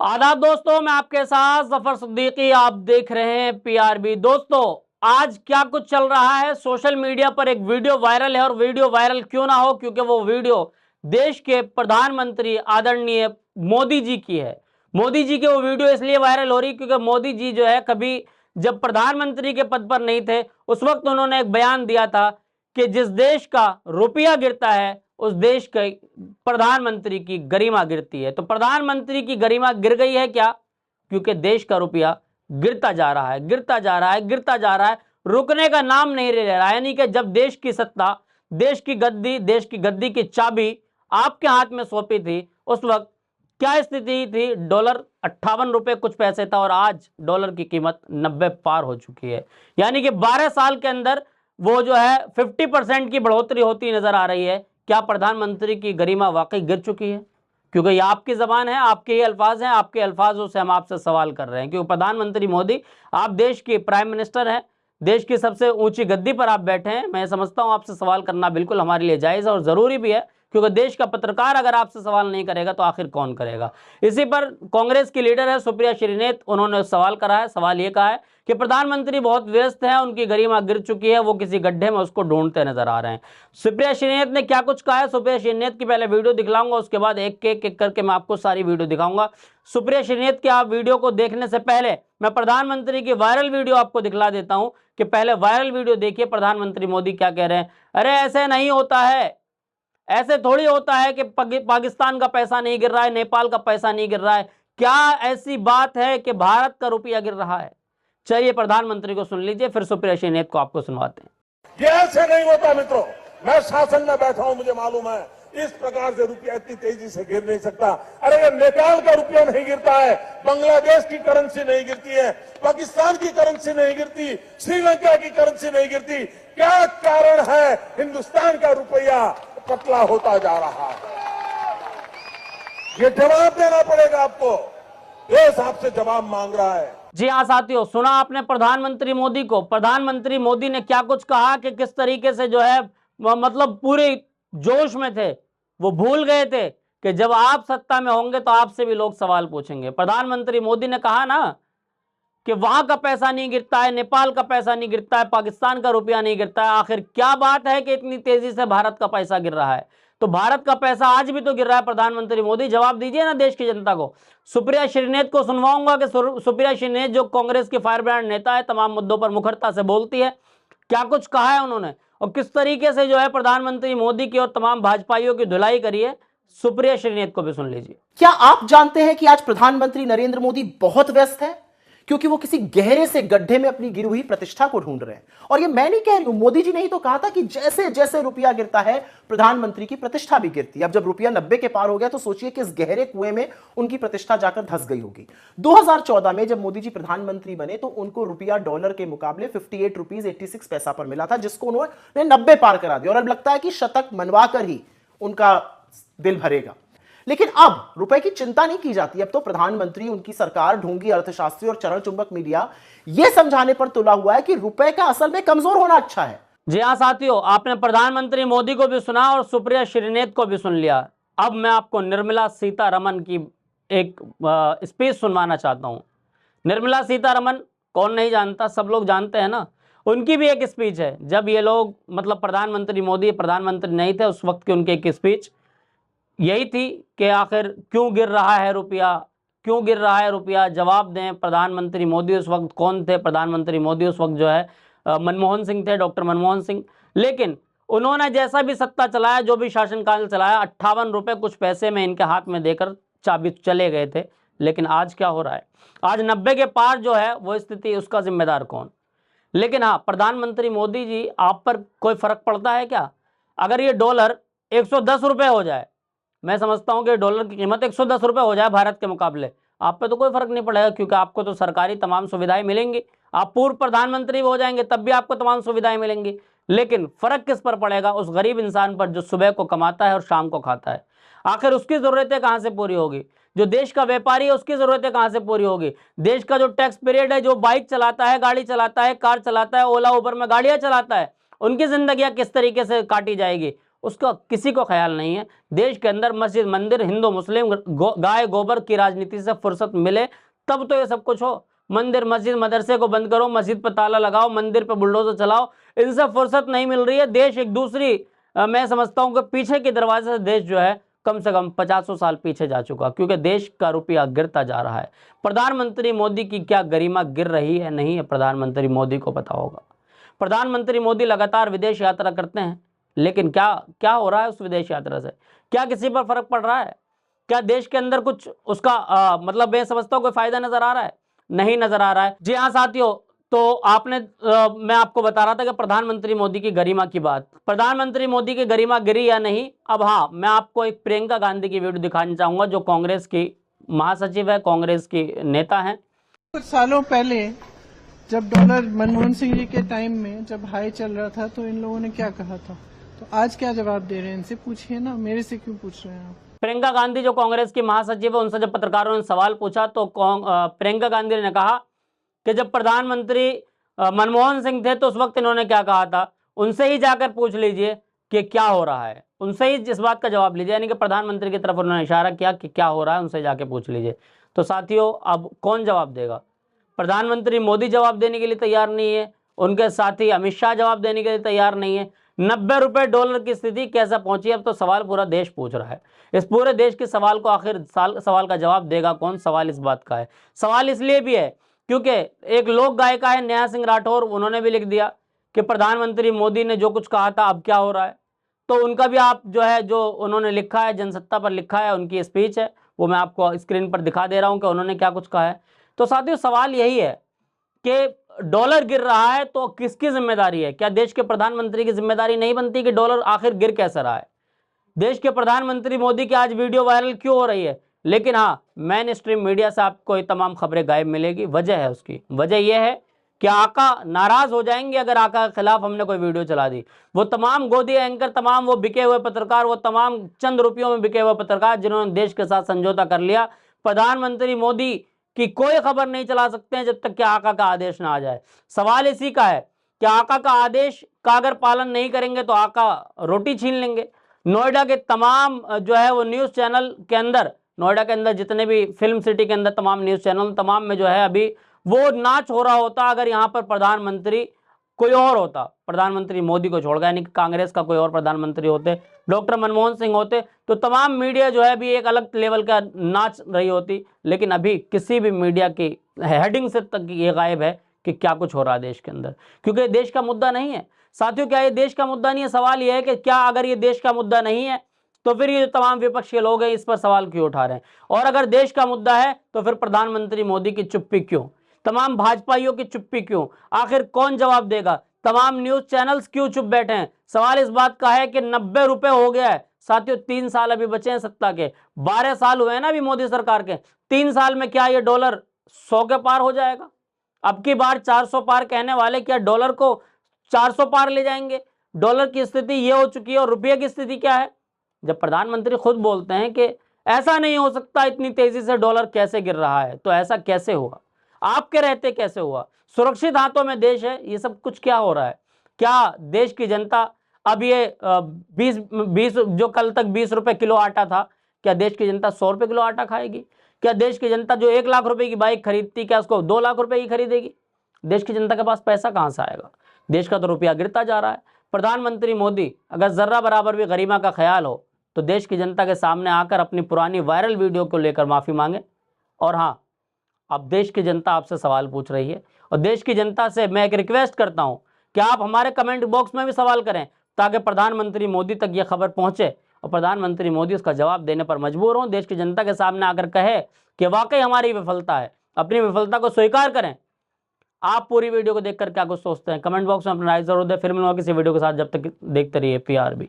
आदाब दोस्तों, मैं आपके साथ जफर सिद्दीकी। आप देख रहे हैं पीआरबी। दोस्तों, आज क्या कुछ चल रहा है सोशल मीडिया पर। एक वीडियो वायरल है, और वीडियो वायरल क्यों ना हो, क्योंकि वो वीडियो देश के प्रधानमंत्री आदरणीय मोदी जी की है। मोदी जी की वो वीडियो इसलिए वायरल हो रही क्योंकि मोदी जी जो है, कभी जब प्रधानमंत्री के पद पर नहीं थे उस वक्त उन्होंने एक बयान दिया था कि जिस देश का रुपया गिरता है उस देश के प्रधानमंत्री की गरिमा गिरती है। तो प्रधानमंत्री की गरिमा गिर गई है क्या? क्योंकि देश का रुपया गिरता जा रहा है, गिरता जा रहा है, गिरता जा रहा है, रुकने का नाम नहीं ले रहा है। यानी कि जब देश की सत्ता, देश की गद्दी की चाबी आपके हाथ में सौंपी थी, उस वक्त क्या स्थिति थी? डॉलर 58 रुपए कुछ पैसे था, और आज डॉलर की कीमत 90 पार हो चुकी है। यानी कि 12 साल के अंदर वो जो है 50% की बढ़ोतरी होती नजर आ रही है। क्या प्रधानमंत्री की गरिमा वाकई गिर चुकी है? क्योंकि ये आपकी जबान है, आपके ही अल्फाज हैं, आपके अल्फाजों से हम आपसे सवाल कर रहे हैं। क्योंकि प्रधानमंत्री मोदी, आप देश के प्राइम मिनिस्टर हैं, देश की सबसे ऊंची गद्दी पर आप बैठे हैं। मैं समझता हूं आपसे सवाल करना बिल्कुल हमारे लिए जायज है और जरूरी भी है, क्योंकि देश का पत्रकार अगर आपसे सवाल नहीं करेगा तो आखिर कौन करेगा। इसी पर कांग्रेस की लीडर है सुप्रिया श्रीनेत, उन्होंने सवाल करा है। सवाल ये कहा है कि प्रधानमंत्री बहुत व्यस्त हैं, उनकी गरिमा गिर चुकी है, वो किसी गड्ढे में उसको ढूंढते नजर आ रहे हैं। सुप्रिया श्रीनेत ने क्या कुछ कहा है, सुप्रिया श्रीनेत की पहले वीडियो दिखलाऊंगा, उसके बाद एक एक करके मैं आपको सारी वीडियो दिखाऊंगा। सुप्रिया श्रीनेत की आप वीडियो को देखने से पहले मैं प्रधानमंत्री की वायरल वीडियो आपको दिखला देता हूं कि पहले वायरल वीडियो देखिए प्रधानमंत्री मोदी क्या कह रहे हैं। अरे ऐसे नहीं होता है, ऐसे थोड़ी होता है कि पाकिस्तान का पैसा नहीं गिर रहा है, नेपाल का पैसा नहीं गिर रहा है। क्या ऐसी बात है कि भारत का रुपया गिर रहा है? चलिए प्रधानमंत्री को सुन लीजिए, फिर सुप्रिया श्रीनेत को आपको सुनवाते हैं। ये ऐसे नहीं होता मित्रों। मैं शासन में बैठा हूं, मुझे मालूम है इस प्रकार से रुपया इतनी तेजी से गिर नहीं सकता। अरे ये नेपाल का रुपया नहीं गिरता है, बांग्लादेश की करेंसी नहीं गिरती है, पाकिस्तान की करेंसी नहीं गिरती, श्रीलंका की करेंसी नहीं गिरती। क्या कारण है हिंदुस्तान का रुपया पतला होता जा रहा है? ये जवाब देना पड़ेगा आपको। देश आपसे जवाब मांग रहा है। जी हाँ साथियों, सुना आपने प्रधानमंत्री मोदी को। प्रधानमंत्री मोदी ने क्या कुछ कहा कि किस तरीके से जो है मतलब पूरे जोश में थे, वो भूल गए थे कि जब आप सत्ता में होंगे तो आपसे भी लोग सवाल पूछेंगे। प्रधानमंत्री मोदी ने कहा ना कि वहां का पैसा नहीं गिरता है, नेपाल का पैसा नहीं गिरता है, पाकिस्तान का रुपया नहीं गिरता है। आखिर क्या बात है कि इतनी तेजी से भारत का पैसा गिर रहा है? तो भारत का पैसा आज भी तो गिर रहा है। प्रधानमंत्री मोदी जवाब दीजिए ना देश की जनता को। सुप्रिया श्रीनेत को सुनवाऊंगा कि सुप्रिया श्रीनेत जो कांग्रेस की फायर ब्रांड नेता है, तमाम मुद्दों पर मुखरता से बोलती है, क्या कुछ कहा है उन्होंने और किस तरीके से जो है प्रधानमंत्री मोदी की और तमाम भाजपाइयों की धुलाई करी है। सुप्रिया श्रीनेत को भी सुन लीजिए। क्या आप जानते हैं कि आज प्रधानमंत्री नरेंद्र मोदी बहुत व्यस्त है, क्योंकि वो किसी गहरे से गड्ढे में अपनी गिरी हुई प्रतिष्ठा को ढूंढ रहे हैं। और ये मैं नहीं कह रही हूं, मोदी जी ने ही तो कहा था कि जैसे जैसे रुपया गिरता है प्रधानमंत्री की प्रतिष्ठा भी गिरती है। अब जब रुपया 90 के पार हो गया तो सोचिए कि इस गहरे कुएं में उनकी प्रतिष्ठा जाकर धंस गई होगी। 2014 में जब मोदी जी प्रधानमंत्री बने तो उनको रुपया डॉलर के मुकाबले 58 रुपीज 86 पैसा पर मिला था, जिसको उन्होंने 90 पार करा दिया। और अब लगता है कि शतक मनवाकर ही उनका दिल भरेगा। लेकिन अब रुपए की चिंता नहीं की जाती। अब तो प्रधानमंत्री, उनकी सरकार, ढोंगी अर्थशास्त्री और चरण चुंबक मीडिया यह समझाने पर तुला हुआ है कि रुपए का असल में कमजोर होना अच्छा है। जी हाँ साथियों, आपने प्रधानमंत्री मोदी को भी सुना और सुप्रिया श्रीनेत को भी सुन लिया। अब मैं आपको निर्मला सीतारमण की एक स्पीच सुनवाना चाहता हूं। निर्मला सीतारमण कौन नहीं जानता, सब लोग जानते हैं ना। उनकी भी एक स्पीच है, जब ये लोग मतलब प्रधानमंत्री मोदी प्रधानमंत्री नहीं थे उस वक्त की उनकी एक स्पीच यही थी कि आखिर क्यों गिर रहा है रुपया, क्यों गिर रहा है रुपया, जवाब दें। प्रधानमंत्री मोदी उस वक्त कौन थे? प्रधानमंत्री मोदी उस वक्त जो है मनमोहन सिंह थे, डॉक्टर मनमोहन सिंह। लेकिन उन्होंने जैसा भी सत्ता चलाया, जो भी शासनकाल चलाया, 58 रुपए कुछ पैसे में इनके हाथ में देकर चाबी चले गए थे। लेकिन आज क्या हो रहा है? आज 90 के पार जो है वो स्थिति, उसका जिम्मेदार कौन? लेकिन हाँ, प्रधानमंत्री मोदी जी, आप पर कोई फर्क पड़ता है क्या? अगर ये डॉलर 110 रुपए हो जाए, मैं समझता हूं कि डॉलर की कीमत 110 रुपए हो जाए भारत के मुकाबले, आप पे तो कोई फर्क नहीं पड़ेगा, क्योंकि आपको तो सरकारी तमाम सुविधाएं मिलेंगी। आप पूर्व प्रधानमंत्री भी हो जाएंगे तब भी आपको तमाम सुविधाएं मिलेंगी। लेकिन फर्क किस पर पड़ेगा? उस गरीब इंसान पर जो सुबह को कमाता है और शाम को खाता है। आखिर उसकी जरूरतें कहां से पूरी होगी? जो देश का व्यापारी है उसकी जरूरतें कहां से पूरी होगी? देश का जो टैक्स पीरियड है, जो बाइक चलाता है, गाड़ी चलाता है, कार चलाता है, ओला उबर में गाड़ियां चलाता है, उनकी जिंदगियां किस तरीके से काटी जाएगी? उसका किसी को ख्याल नहीं है। देश के अंदर मस्जिद मंदिर हिंदू मुस्लिम गाय गोबर की राजनीति से फुर्सत मिले तब तो ये सब कुछ हो। मंदिर मस्जिद मदरसे को बंद करो, मस्जिद पर ताला लगाओ, मंदिर पर बुलडोजर चलाओ, इनसे फुर्सत नहीं मिल रही है। देश एक दूसरी मैं समझता हूं कि पीछे के दरवाजे से देश जो है कम से कम 50 साल पीछे जा चुका, क्योंकि देश का रुपया गिरता जा रहा है। प्रधानमंत्री मोदी की क्या गरिमा गिर रही है नहीं है, प्रधानमंत्री मोदी को पता होगा। प्रधानमंत्री मोदी लगातार विदेश यात्रा करते हैं, लेकिन क्या क्या हो रहा है उस विदेश यात्रा से? क्या किसी पर फर्क पड़ रहा है? क्या देश के अंदर कुछ उसका मतलब मैं समझता हूं कोई फायदा नजर आ रहा है? नहीं नजर आ रहा है। जी हाँ साथियों, तो आपने मैं आपको बता रहा था कि प्रधानमंत्री मोदी की गरिमा की बात, प्रधानमंत्री मोदी की गरिमा गिरी या नहीं। अब हाँ, मैं आपको एक प्रियंका गांधी की वीडियो दिखाना चाहूंगा, जो कांग्रेस की महासचिव है, कांग्रेस की नेता है। कुछ सालों पहले जब डॉलर मनमोहन सिंह जी के टाइम में जब हाई चल रहा था तो इन लोगों ने क्या कहा था, तो आज क्या जवाब दे रहे हैं? इनसे पूछिए ना, मेरे से क्यों पूछ रहे हैं आप? प्रियंका गांधी जो कांग्रेस की महासचिव है, उनसे जब पत्रकारों ने सवाल पूछा तो प्रियंका गांधी ने कहा कि जब प्रधानमंत्री मनमोहन सिंह थे तो उस वक्त इन्होंने क्या कहा था, उनसे ही जाकर पूछ लीजिए कि क्या हो रहा है, उनसे ही इस बात का जवाब लीजिए। यानी कि प्रधानमंत्री की तरफ उन्होंने इशारा किया कि क्या हो रहा है, उनसे जाके पूछ लीजिए। तो साथियों, अब कौन जवाब देगा? प्रधानमंत्री मोदी जवाब देने के लिए तैयार नहीं है, उनके साथी अमित शाह जवाब देने के लिए तैयार नहीं है। 90 रुपए डॉलर की स्थिति कैसे पहुंची? अब तो सवाल पूरा देश पूछ रहा है। इस पूरे देश के सवाल को आखिर सवाल का जवाब देगा कौन? सवाल इस बात का है। सवाल इसलिए भी है क्योंकि एक लोक गायिका है नेहा सिंह राठौर, उन्होंने भी लिख दिया कि प्रधानमंत्री मोदी ने जो कुछ कहा था अब क्या हो रहा है। तो उनका भी आप जो है, जो उन्होंने लिखा है, जनसत्ता पर लिखा है, उनकी स्पीच है, वो मैं आपको स्क्रीन पर दिखा दे रहा हूं कि उन्होंने क्या कुछ कहा है। तो साथियों, सवाल यही है कि डॉलर गिर रहा है तो किसकी जिम्मेदारी है? क्या देश के प्रधानमंत्री की जिम्मेदारी नहीं बनती कि डॉलर आखिर गिर कैसे रहा है? देश के प्रधानमंत्री मोदी की आज वीडियो वायरल क्यों हो रही है? लेकिन हाँ, मेन स्ट्रीम मीडिया से आपको ये तमाम खबरें गायब मिलेगी। वजह है उसकी, वजह यह है कि आका नाराज हो जाएंगे अगर आका के खिलाफ हमने कोई वीडियो चला दी। वो तमाम गोदी एंकर, तमाम वो बिके हुए पत्रकार, वो तमाम चंद रुपयों में बिके हुए पत्रकार जिन्होंने देश के साथ समझौता कर लिया, प्रधानमंत्री मोदी की कोई खबर नहीं चला सकते हैं जब तक कि आका का आदेश ना आ जाए। सवाल इसी का है कि आका का आदेश का अगर पालन नहीं करेंगे तो आका रोटी छीन लेंगे। नोएडा के तमाम जो है वो न्यूज़ चैनल के अंदर, नोएडा के अंदर जितने भी फिल्म सिटी के अंदर तमाम न्यूज़ चैनल, तमाम में जो है अभी वो नाच हो रहा होता अगर यहाँ पर प्रधानमंत्री कोई और होता, प्रधानमंत्री मोदी को छोड़ गया, यानी कि कांग्रेस का कोई और प्रधानमंत्री होते, डॉक्टर मनमोहन सिंह होते, तो तमाम मीडिया जो है अभी एक अलग लेवल का नाच रही होती। लेकिन अभी किसी भी मीडिया की हेडिंग से तक ये गायब है कि क्या कुछ हो रहा है देश के अंदर, क्योंकि देश का मुद्दा नहीं है। साथियों, क्या ये देश का मुद्दा नहीं है? सवाल ये है कि क्या अगर ये देश का मुद्दा नहीं है तो फिर ये जो तमाम विपक्ष के लोग हैं इस पर सवाल क्यों उठा रहे हैं? और अगर देश का मुद्दा है तो फिर प्रधानमंत्री मोदी की चुप्पी क्यों? तमाम भाजपाइयों की चुप्पी क्यों? आखिर कौन जवाब देगा? तमाम न्यूज चैनल्स क्यों चुप बैठे हैं? सवाल इस बात का है कि 90 रुपए हो गया है। साथियों, 3 साल अभी बचे हैं सत्ता के, 12 साल हुए हैं ना अभी मोदी सरकार के। 3 साल में क्या ये डॉलर 100 के पार हो जाएगा? अब की बार 400 पार कहने वाले क्या डॉलर को 400 पार ले जाएंगे? डॉलर की स्थिति ये हो चुकी है और रुपये की स्थिति क्या है? जब प्रधानमंत्री खुद बोलते हैं कि ऐसा नहीं हो सकता, इतनी तेजी से डॉलर कैसे गिर रहा है, तो ऐसा कैसे हुआ? आपके रहते कैसे हुआ? सुरक्षित हाथों में देश है, ये सब कुछ क्या हो रहा है? क्या देश की जनता अब ये 20 जो कल तक 20 रुपए किलो आटा था, क्या देश की जनता 100 रुपए किलो आटा खाएगी? क्या देश की जनता जो 1 लाख रुपए की बाइक खरीदती, क्या उसको 2 लाख रुपए की खरीदेगी? देश की जनता के पास पैसा कहां से आएगा? देश का तो रुपया गिरता जा रहा है। प्रधानमंत्री मोदी अगर जर्रा बराबर भी गरिमा का ख्याल हो तो देश की जनता के सामने आकर अपनी पुरानी वायरल वीडियो को लेकर माफी मांगे। और हाँ, अब देश की जनता आपसे सवाल पूछ रही है और देश की जनता से मैं एक रिक्वेस्ट करता हूं कि आप हमारे कमेंट बॉक्स में भी सवाल करें ताकि प्रधानमंत्री मोदी तक यह खबर पहुंचे और प्रधानमंत्री मोदी उसका जवाब देने पर मजबूर हों। देश की जनता के सामने आकर कहे कि वाकई हमारी विफलता है, अपनी विफलता को स्वीकार करें। आप पूरी वीडियो को देखकर क्या कुछ सोचते हैं कमेंट बॉक्स में अपना राय जरूर दें। फिर मिलूंगा किसी वीडियो के साथ, जब तक देखते रहिए PRB।